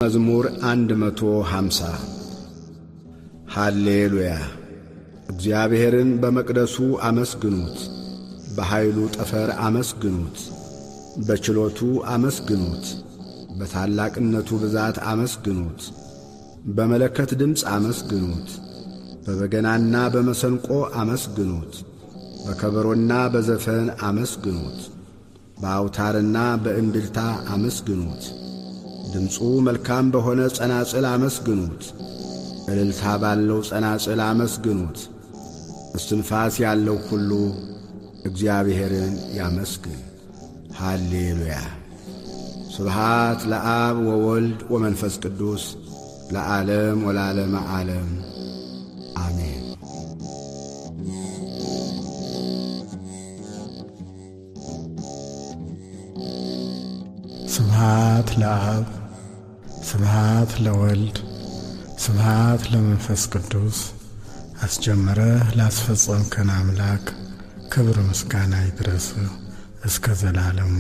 መዝሙር 150 ሃሌሉያ። እግዚአብሔርን በመቅደሱ አመስግኑት፣ በኃይሉ ጠፈር አመስግኑት፣ በችሎቱ አመስግኑት፣ በታላቅነቱ ብዛት አመስግኑት፣ በመለከት ድምፅ አመስግኑት፣ በበገናና በመሰንቆ አመስግኑት፣ በከበሮና በዘፈን አመስግኑት፣ በአውታርና በእንድልታ አመስግኑት። ድምፁ መልካም በሆነ ጸናጽል አመስግኑት፣ እልልታ ባለው ጸናጽል አመስግኑት። እስትንፋስ ያለው ሁሉ እግዚአብሔርን ያመስግን። ሃሌሉያ። ስብሃት ለአብ ወወልድ ወመንፈስ ቅዱስ ለዓለም ወለዓለመ ዓለም አሜን። ስብሃት ለአብ ስብሃት ለወልድ ስብሃት ለመንፈስ ቅዱስ አስጀምረህ ላስፈጸምከን አምላክ ክብር ምስጋና ይድረስ እስከ ዘላለሙ